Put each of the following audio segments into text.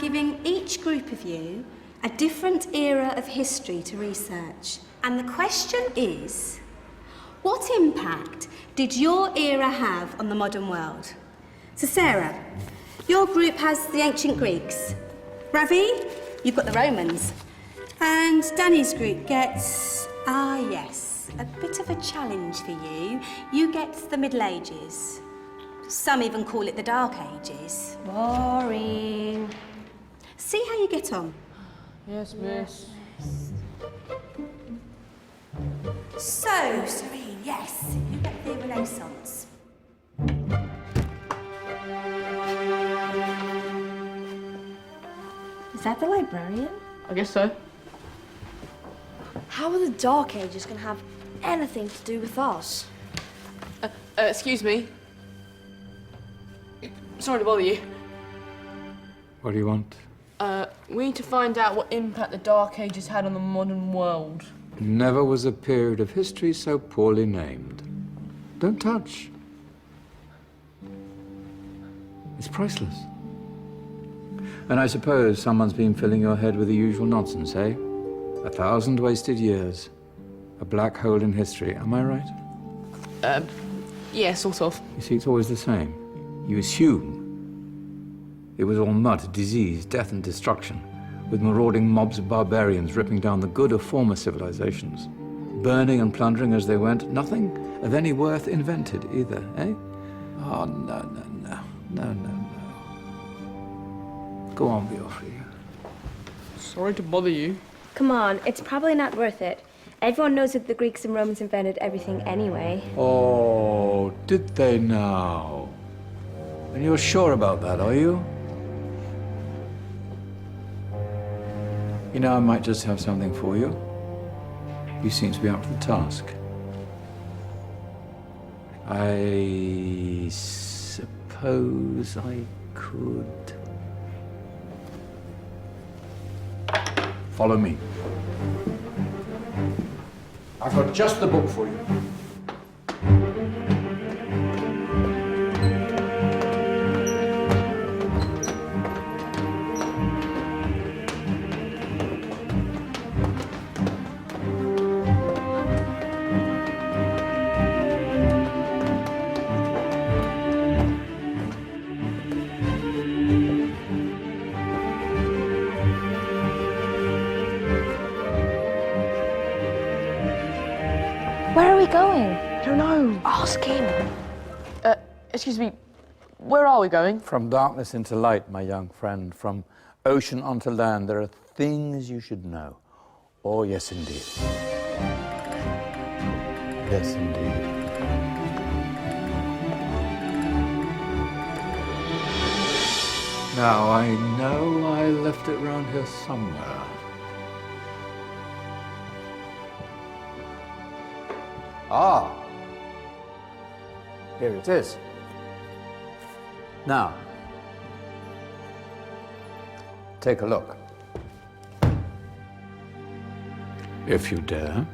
giving each group of you a different era of history to research. And the question is, what impact did your era have on the modern world? So Sarah, your group has the ancient Greeks. Ravi, you've got the Romans. And Danny's group gets, yes, a bit of a challenge for you. You get the Middle Ages. Some even call it the Dark Ages. Boring. See how you get on. Yes, miss. So, Serene, yes, you get the Renaissance. Is that the librarian? I guess so. How are the Dark Ages going to have anything to do with us? Excuse me. Sorry to bother you. What do you want? We need to find out what impact the Dark Ages had on the modern world. Never was a period of history so poorly named. Don't touch. It's priceless. And I suppose someone's been filling your head with the usual nonsense, eh? 1,000 wasted years. A black hole in history, am I right? Yeah, sort of. You see, it's always the same. You assume it was all mud, disease, death and destruction, with marauding mobs of barbarians ripping down the good of former civilizations, burning and plundering as they went, nothing of any worth invented either, eh? Oh, no. Go on, Beofrey. Sorry to bother you. Come on, it's probably not worth it. Everyone knows that the Greeks and Romans invented everything anyway. Oh, did they now? And you're sure about that, are you? You know, I might just have something for you. You seem to be up to the task. I suppose I could... Follow me. I've got just the book for you. Where are we going? I don't know. Ask him. Excuse me. Where are we going? From darkness into light, my young friend. From ocean onto land, there are things you should know. Oh, yes, indeed. Yes, indeed. Now, I know I left it round here somewhere. Ah, here it is. Now, take a look. If you dare.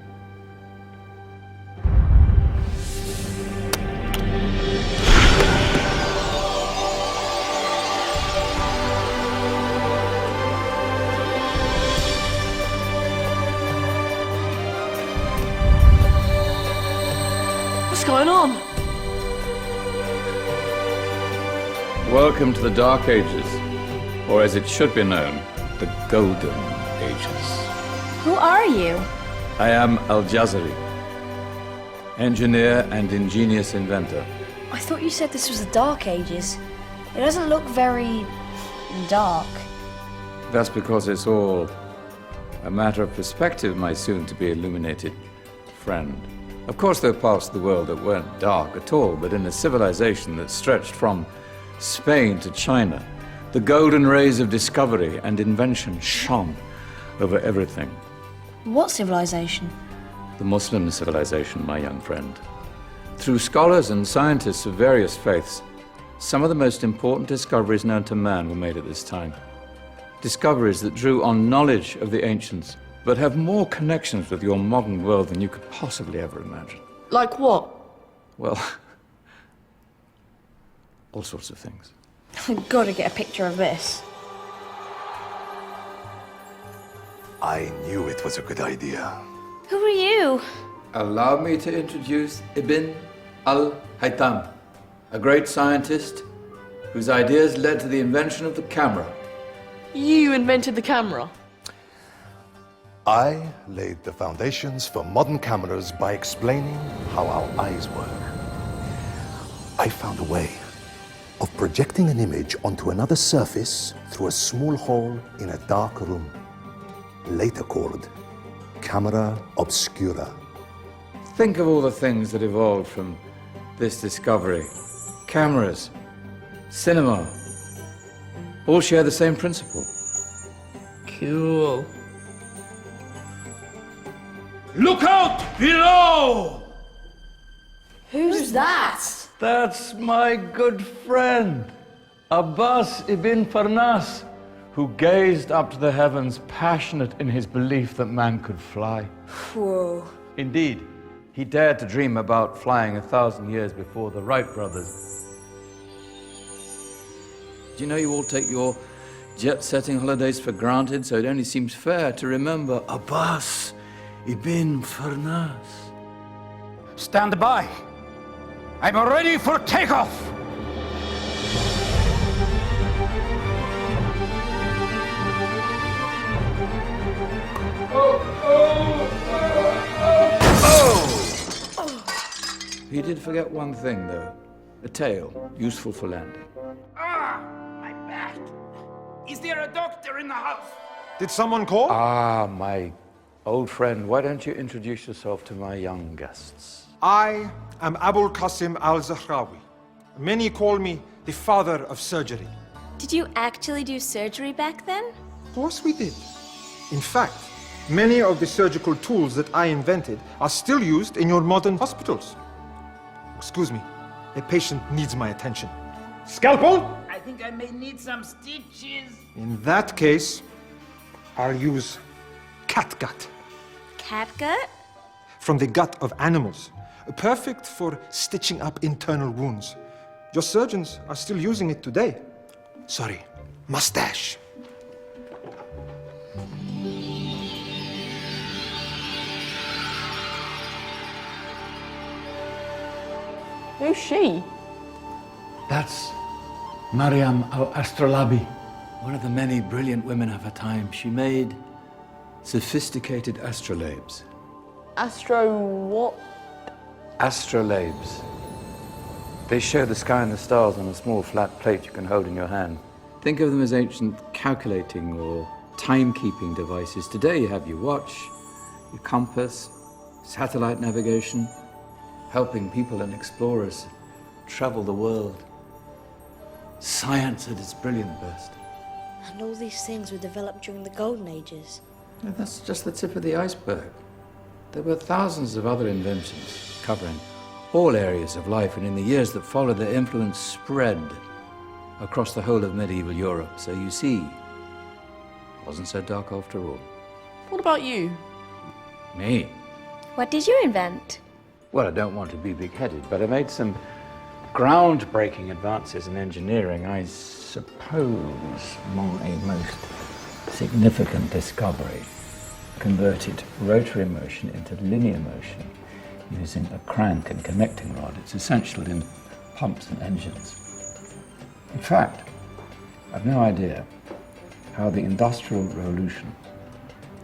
What's going on? Welcome to the Dark Ages, or as it should be known, the Golden Ages. Who are you? I am Al-Jazari, engineer and ingenious inventor. I thought you said this was the Dark Ages. It doesn't look very dark. That's because it's all a matter of perspective, my soon-to-be illuminated friend. Of course, there are parts of the world that weren't dark at all, but in a civilization that stretched from Spain to China, the golden rays of discovery and invention shone over everything. What civilization? The Muslim civilization, my young friend. Through scholars and scientists of various faiths, some of the most important discoveries known to man were made at this time. Discoveries that drew on knowledge of the ancients, but have more connections with your modern world than you could possibly ever imagine. Like what? Well, all sorts of things. I've got to get a picture of this. I knew it was a good idea. Who are you? Allow me to introduce Ibn al-Haytham, a great scientist whose ideas led to the invention of the camera. You invented the camera? I laid the foundations for modern cameras by explaining how our eyes work. I found a way of projecting an image onto another surface through a small hole in a dark room, later called camera obscura. Think of all the things that evolved from this discovery. Cameras, cinema, all share the same principle. Cool. Look out below! Who's that? That's my good friend, Abbas ibn Farnas, who gazed up to the heavens, passionate in his belief that man could fly. Whoa. Indeed, he dared to dream about flying 1,000 years before the Wright brothers. Do you know you all take your jet-setting holidays for granted, so it only seems fair to remember Abbas ibn Farnas. Stand by. I'm ready for takeoff. He did forget one thing, though. A tail, useful for landing. Ah, my back. Is there a doctor in the house? Did someone call? Ah, my old friend, why don't you introduce yourself to my young guests? I am Abul Qasim al-Zahrawi. Many call me the father of surgery. Did you actually do surgery back then? Of course we did. In fact, many of the surgical tools that I invented are still used in your modern hospitals. Excuse me, a patient needs my attention. Scalpel? I think I may need some stitches. In that case, I'll use catgut. Catgut? From the gut of animals. Perfect for stitching up internal wounds. Your surgeons are still using it today. Sorry, mustache. Who's she? That's Maryam al-Astrolabi, one of the many brilliant women of her time. She made sophisticated astrolabes. Astro what? Astrolabes. They show the sky and the stars on a small flat plate you can hold in your hand. Think of them as ancient calculating or timekeeping devices. Today you have your watch, your compass, satellite navigation, helping people and explorers travel the world. Science at its brilliant best. And all these things were developed during the Golden Ages. And that's just the tip of the iceberg. There were thousands of other inventions covering all areas of life, and in the years that followed, their influence spread across the whole of medieval Europe. So you see, it wasn't so dark after all. What about you? Me? What did you invent? Well, I don't want to be big-headed, but I made some groundbreaking advances in engineering. I suppose my most significant discovery converted rotary motion into linear motion using a crank and connecting rod. It's essential in pumps and engines. In fact, I've no idea how the Industrial Revolution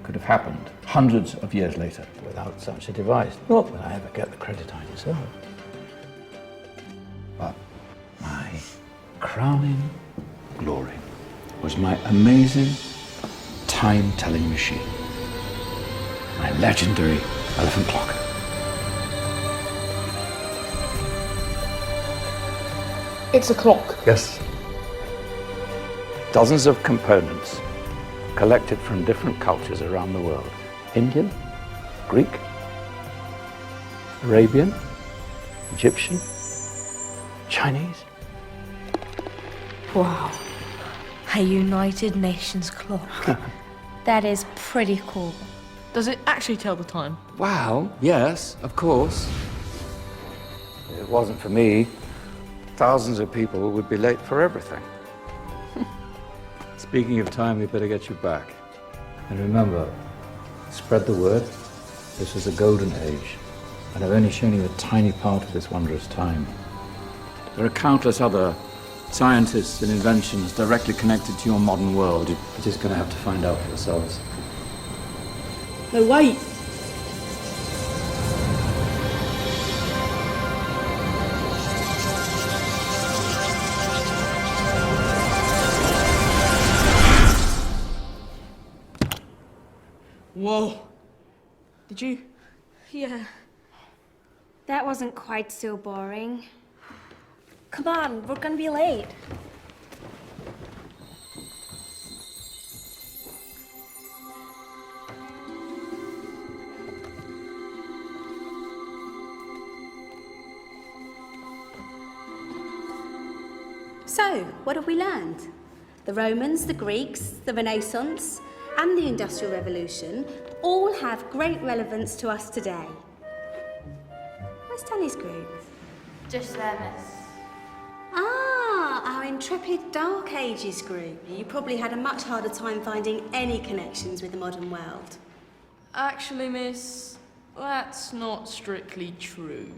could have happened hundreds of years later without such a device. Not that I ever get the credit I deserve. But my crowning glory was my amazing time-telling machine. My legendary elephant clock. It's a clock. Yes. Dozens of components collected from different cultures around the world. Indian, Greek, Arabian, Egyptian, Chinese. Wow. A United Nations clock. That is pretty cool. Does it actually tell the time? Wow, yes, of course. If it wasn't for me, thousands of people would be late for everything. Speaking of time, we better get you back. And remember, Spread the word. This was a golden age, and I've only shown you a tiny part of this wondrous time. There are countless other scientists and inventions directly connected to your modern world. You're just going to have to find out for yourselves. No, wait. Whoa. Did you? Yeah. That wasn't quite so boring. Come on, we're gonna be late. So, what have we learned? The Romans, the Greeks, the Renaissance, and the Industrial Revolution all have great relevance to us today. Where's Danny's group? Just there, miss. Ah, our intrepid Dark Ages group. You probably had a much harder time finding any connections with the modern world. Actually, miss, that's not strictly true.